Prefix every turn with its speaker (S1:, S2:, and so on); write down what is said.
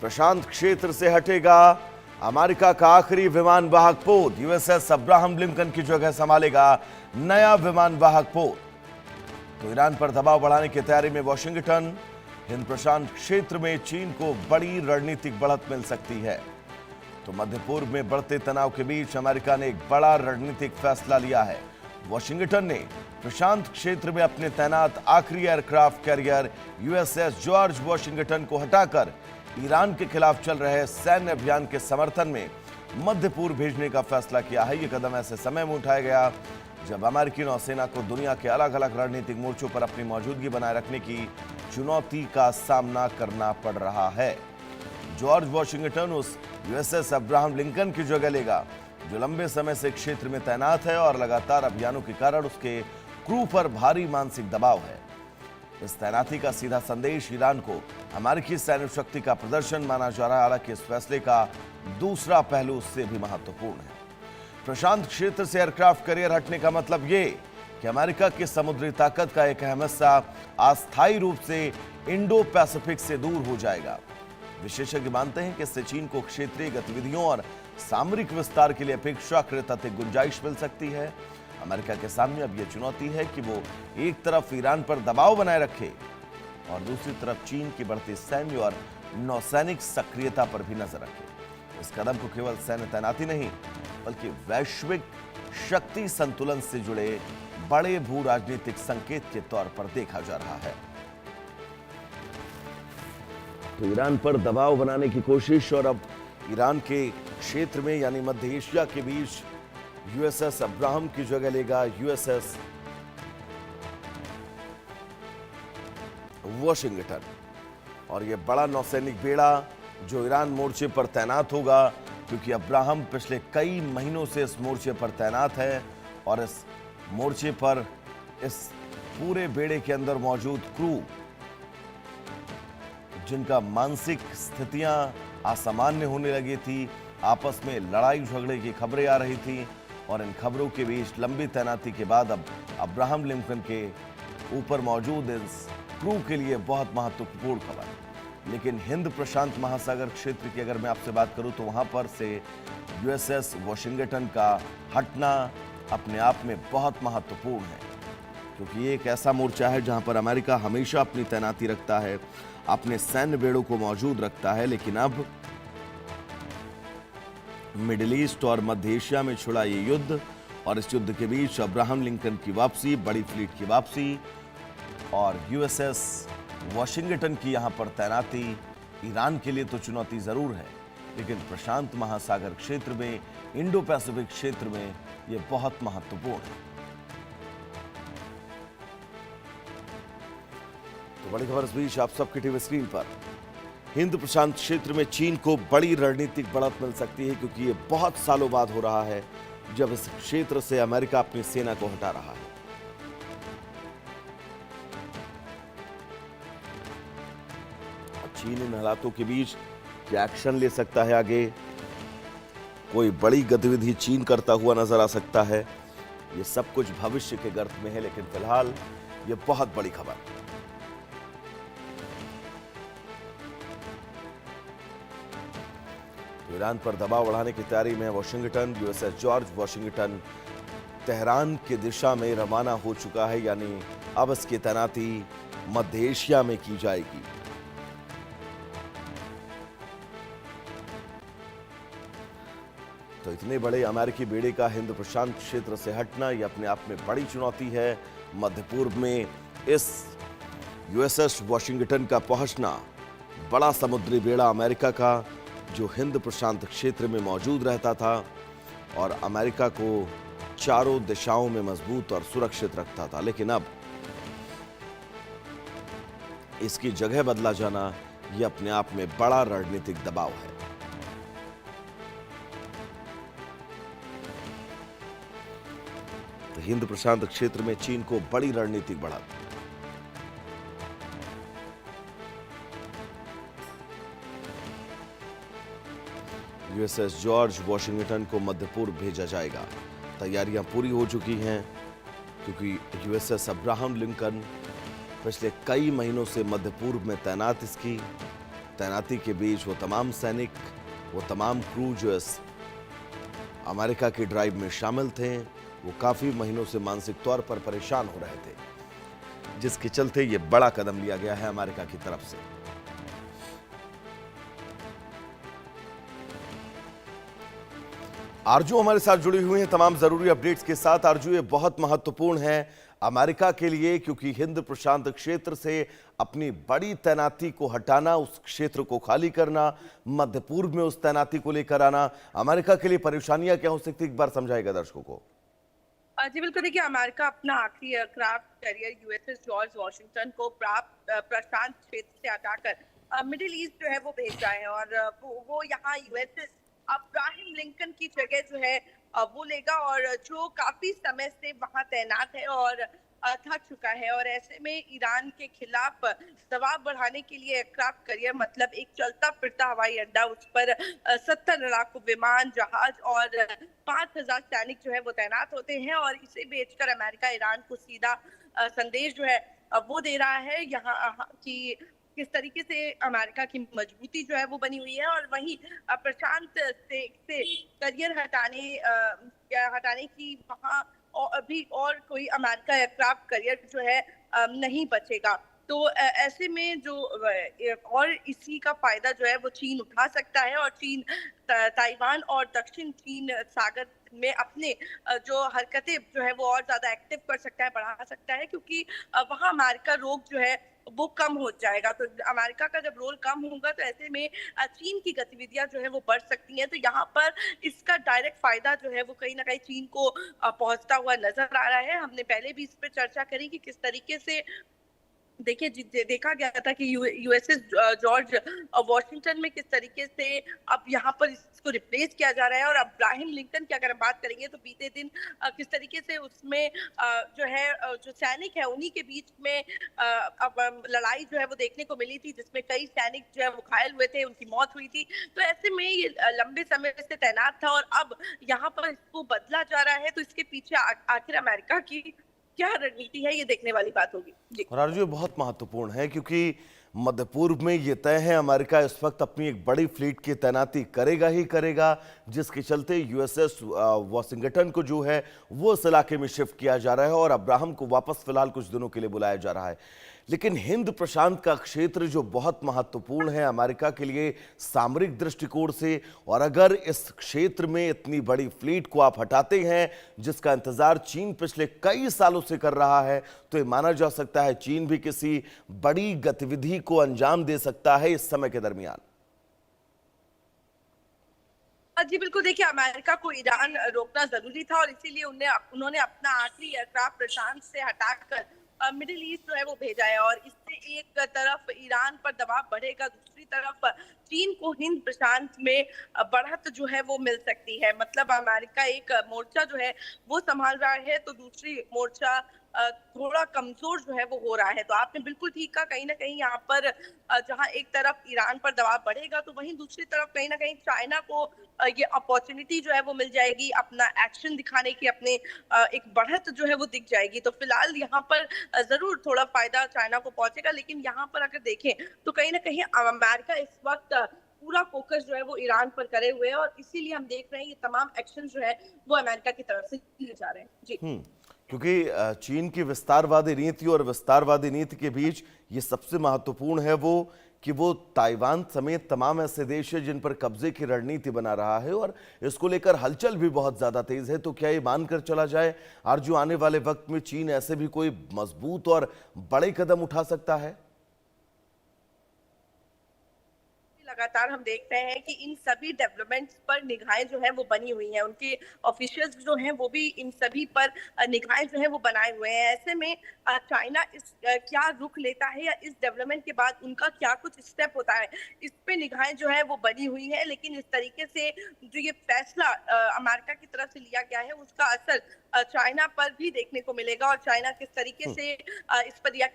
S1: प्रशांत क्षेत्र से हटेगा अमेरिका का आखिरी विमान वाहक पोत। यूएसएस अब्राहम लिंकन की जगह संभालेगा नया विमान वाहक पोत। तो ईरान पर दबाव बढ़ाने की तैयारी में वॉशिंगटन। हिंद प्रशांत क्षेत्र में चीन को बड़ी रणनीतिक बढ़त मिल सकती है। तो मध्य पूर्व में बढ़ते तनाव के बीच अमेरिका ने एक बड़ा रणनीतिक फैसला लिया है। वॉशिंगटन ने प्रशांत क्षेत्र में अपने तैनात आखिरी aircraft carrier USS George Washington को हटाकर ईरान के खिलाफ चल रहे सैन्य अभियान के समर्थन में मध्य पूर्व भेजने का फैसला किया है। यह कदम ऐसे समय में उठाया गया जब अमेरिकी नौसेना को दुनिया के अलग अलग रणनीतिक मोर्चों पर अपनी मौजूदगी बनाए रखने की चुनौती का सामना करना पड़ रहा है। जॉर्ज वॉशिंगटन उस यूएसएस अब्राहम लिंकन की जगह लेगा जो लंबे समय से क्षेत्र में तैनात है और लगातार अभियानों के कारण उसके क्रू पर भारी मानसिक दबाव है। इस तैनाती का सीधा संदेश ईरान को अमेरिकी सैन्य शक्ति का प्रदर्शन माना जा रहा है। हालांकि इस फैसले का दूसरा पहलू उससे भी महत्वपूर्ण है। प्रशांत क्षेत्र से एयरक्राफ्ट कैरियर हटने का मतलब ये कि अमेरिका की समुद्री ताकत का एक अहम हिस्सा अस्थायी रूप से इंडो पैसिफिक से दूर हो जाएगा। विशेषज्ञ मानते हैं कि इससे चीन को क्षेत्रीय गतिविधियों और सामरिक विस्तार के लिए अपेक्षाकृत अधिक गुंजाइश मिल सकती है। अमेरिका के सामने अब यह चुनौती है कि वो एक तरफ ईरान पर दबाव बनाए रखे और दूसरी तरफ चीन की बढ़ती सैन्य और नौसैनिक सक्रियता पर भी नजर रखे। इस कदम को केवल सैन्य तैनाती नहीं बल्कि वैश्विक शक्ति संतुलन से जुड़े बड़े भू राजनीतिक संकेत के तौर पर देखा जा रहा है। तो ईरान पर दबाव बनाने की कोशिश और अब ईरान के क्षेत्र में यानी मध्य एशिया के बीच यूएसएस अब्राहम की जगह लेगा यूएसएस वॉशिंगटन। और यह बड़ा नौसैनिक बेड़ा जो ईरान मोर्चे पर तैनात होगा क्योंकि अब्राहम पिछले कई महीनों से इस मोर्चे पर तैनात है और इस मोर्चे पर इस पूरे बेड़े के अंदर मौजूद क्रू जिनका मानसिक स्थितियां असामान्य होने लगी थी, आपस में लड़ाई झगड़े की खबरें आ रही थी और इन खबरों के बीच लंबी तैनाती के बाद अब अब्राहम लिंकन के ऊपर मौजूद इस क्रू के लिए बहुत महत्वपूर्ण खबर। लेकिन हिंद प्रशांत महासागर क्षेत्र की अगर मैं आपसे बात करूं तो वहां पर से यूएसएस वॉशिंगटन का हटना अपने आप में बहुत महत्वपूर्ण है क्योंकि ये एक ऐसा मोर्चा है जहां पर अमेरिका हमेशा अपनी तैनाती रखता है, अपने सैन्य बेड़ों को मौजूद रखता है। लेकिन अब मिडिल ईस्ट और मध्य एशिया में छिड़ा ये युद्ध और इस युद्ध के बीच अब्राहम लिंकन की वापसी, बड़ी फ्लीट की वापसी और यूएसएस वॉशिंगटन की यहां पर तैनाती ईरान के लिए तो चुनौती जरूर है, लेकिन प्रशांत महासागर क्षेत्र में, इंडो पैसिफिक क्षेत्र में यह बहुत महत्वपूर्ण है। तो बड़ी खबर इस बीच आप सबकी टीवी स्क्रीन पर। हिंद प्रशांत क्षेत्र में चीन को बड़ी रणनीतिक बढ़त मिल सकती है क्योंकि ये बहुत सालों बाद हो रहा है जब इस क्षेत्र से अमेरिका अपनी सेना को हटा रहा है। चीन इन हालातों के बीच क्या एक्शन ले सकता है, आगे कोई बड़ी गतिविधि चीन करता हुआ नजर आ सकता है, ये सब कुछ भविष्य के गर्त में है। लेकिन फिलहाल ये बहुत बड़ी खबर। ईरान पर दबाव बढ़ाने की तैयारी में Washington. USS George Washington Tehran की दिशा में रवाना हो चुका है, यानी अब इसकी तैनाती मध्य एशिया में की जाएगी। तो इतने बड़े अमेरिकी बेड़े का हिंद प्रशांत क्षेत्र से हटना यह अपने आप में बड़ी चुनौती है। मध्य पूर्व में इस यूएसएस वॉशिंगटन का पहुंचना बड़ा समुद्री बेड़ा अमेरिका का जो हिंद प्रशांत क्षेत्र में मौजूद रहता था और अमेरिका को चारों दिशाओं में मजबूत और सुरक्षित रखता था, लेकिन अब इसकी जगह बदला जाना यह अपने आप में बड़ा रणनीतिक दबाव है। तो हिंद प्रशांत क्षेत्र में चीन को बड़ी रणनीतिक बढ़त। यूएसएस जॉर्ज वॉशिंगटन को मध्य पूर्व भेजा जाएगा। तैयारियां पूरी हो चुकी हैं क्योंकि यूएसएस अब्राहम लिंकन पिछले कई महीनों से मध्य पूर्व में तैनात इसकी तैनाती के बीच वो तमाम सैनिक, वो तमाम क्रू जो इस अमेरिका की ड्राइव में शामिल थे, वो काफी महीनों से मानसिक तौर पर परेशान हो रहे थे, जिसके चलते ये बड़ा कदम लिया गया है अमेरिका की तरफ से। आरजू हमारे साथ जुड़ी हुई हैं तमाम जरूरी अपडेट्स के साथ। आरजू, ये बहुत महत्वपूर्ण है अमेरिका के लिए, क्योंकि हिंद प्रशांत क्षेत्र से अपनी बड़ी तैनाती को हटाना, उस क्षेत्र को खाली करना, मध्य पूर्व में उस तैनाती को लेकर आना, अमेरिका के लिए परेशानियां क्या हो सकती है, एक बार समझाएगा दर्शकों को।
S2: जी बिल्कुल, देखिए अमेरिका अपना आखिरी aircraft carrier USS George Washington को प्रशांत क्षेत्र से हटाकर मिडिल ईस्ट जो है वो भेज रहा है और वो यहाँ यूएसएस अब्राहम लिंकन की जगह जो है वो लेगा, और जो काफी समय से वहां तैनात है और थक चुका है। और ऐसे में ईरान के खिलाफ दबाव बढ़ाने के लिए एयरक्राफ्ट कैरियर मतलब एक चलता फिरता हवाई अड्डा, उस पर 70 लड़ाकू विमान, जहाज और 5,000 सैनिक जो है वो तैनात होते हैं। और इसे बेचकर अमेरिका ईरान को सीधा संदेश जो है वो दे रहा है यहाँ की किस तरीके से अमेरिका की मजबूती जो है वो बनी हुई है। और वहीं प्रशांत से करियर हटाने की वहाँ और अभी और कोई अमेरिका एयरक्राफ्ट करियर जो है नहीं बचेगा। तो ऐसे में जो और इसी का फायदा जो है वो चीन उठा सकता है, और चीन ताइवान और दक्षिण चीन सागर में अपने जो हरकतें जो है वो और ज्यादा एक्टिव कर सकता है, बढ़ा सकता है, क्योंकि वहाँ अमेरिका रोक जो है वो कम हो जाएगा। तो अमेरिका का जब रोल कम होगा तो ऐसे में चीन की गतिविधियां जो है वो बढ़ सकती हैं। तो यहाँ पर इसका डायरेक्ट फायदा जो है वो कहीं ना कहीं चीन को पहुंचता हुआ नजर आ रहा है। हमने पहले भी इस पर चर्चा करी कि किस तरीके से देखिए देखा गया था कि यूएसएस जॉर्ज वॉशिंगटन में किस तरीके से अब यहाँ पर इसको रिप्लेस किया जा रहा है। और अब्राहम लिंकन की अगर हम बात करेंगे तो बीते दिन किस तरीके से उसमें जो है जो सैनिक है उन्हीं के बीच में अब लड़ाई जो है वो देखने को मिली थी, जिसमें कई सैनिक जो है वो घायल हुए थे, उनकी मौत हुई थी। तो ऐसे में ये लंबे समय से तैनात था और अब यहाँ पर इसको बदला जा रहा है। तो इसके पीछे आखिर अमेरिका की क्या रणनीति है, ये देखने वाली बात होगी। जी।
S1: और आरजू, ये बहुत महत्वपूर्ण है क्योंकि मध्य पूर्व में ये तय है अमेरिका इस वक्त अपनी एक बड़ी फ्लीट की तैनाती करेगा ही करेगा, जिसके चलते यूएसएस वॉशिंगटन को जो है वो इस इलाके में शिफ्ट किया जा रहा है और अब्राहम को वापस फिलहाल कुछ दिनों के लिए बुलाया जा रहा है। लेकिन हिंद प्रशांत का क्षेत्र जो बहुत महत्वपूर्ण है अमेरिका के लिए सामरिक दृष्टिकोण से, और अगर इस क्षेत्र में इतनी बड़ी फ्लीट को आप हटाते हैं जिसका इंतजार चीन पिछले कई सालों से कर रहा है, तो ये माना जा सकता है चीन भी किसी बड़ी गतिविधि को अंजाम दे सकता है इस समय के दरमियान।
S2: जी बिल्कुल, देखिए अमेरिका को ईरान रोकना जरूरी था और इसीलिए उन्होंने अपना आखिरी एयरक्राफ्ट प्रशांत से हटाकर मिडिल ईस्ट जो है वो भेजा है। और इससे एक तरफ ईरान पर दबाव बढ़ेगा, दूसरी तरफ चीन को हिंद प्रशांत में बढ़त जो है वो मिल सकती है। मतलब अमेरिका एक मोर्चा जो है वो संभाल रहा है तो दूसरी मोर्चा थोड़ा कमजोर जो है वो हो रहा है। तो आपने बिल्कुल ठीक कहा, कहीं ना कहीं यहाँ पर जहाँ एक तरफ ईरान पर दबाव बढ़ेगा तो वहीं दूसरी तरफ कहीं ना कहीं चाइना को ये अपॉर्चुनिटी जो है वो मिल जाएगी अपना एक्शन दिखाने की, अपने एक बढ़त जो है वो दिख जाएगी। तो फिलहाल यहाँ पर जरूर थोड़ा फायदा चाइना को पहुंचेगा, लेकिन यहाँ पर अगर देखें तो कहीं ना कहीं अमेरिका इस वक्त पूरा फोकस जो है वो ईरान पर करे हुए है और इसीलिए हम देख रहे हैं ये तमाम एक्शन जो है वो अमेरिका की तरफ से लिए जा रहे हैं। जी।
S1: क्योंकि चीन की विस्तारवादी नीति और विस्तारवादी नीति के बीच ये सबसे महत्वपूर्ण है वो कि वो ताइवान समेत तमाम ऐसे देश है जिन पर कब्जे की रणनीति बना रहा है और इसको लेकर हलचल भी बहुत ज्यादा तेज है। तो क्या ये मानकर चला जाए आरजू, आने वाले वक्त में चीन ऐसे भी कोई मजबूत और बड़े कदम उठा सकता है?
S2: लगातार हम देख रहे हैं कि इन सभी डेवलपमेंट्स पर निगाहें जो है वो बनी हुई हैं, उनके ऑफिशियल्स जो हैं वो भी इन सभी पर निगाहें जो है वो बनाए हुए हैं। ऐसे में चाइना इस क्या रुख लेता है या इस डेवलपमेंट के बाद उनका क्या कुछ स्टेप होता है, इस पे निगाहें जो है वो बनी हुई है। लेकिन इस तरीके से जो ये फैसला अमेरिका की तरफ से लिया गया है उसका असर चाइना पर भी देखने को मिलेगा और चाइना किस तरीके से इस पर रिएक्ट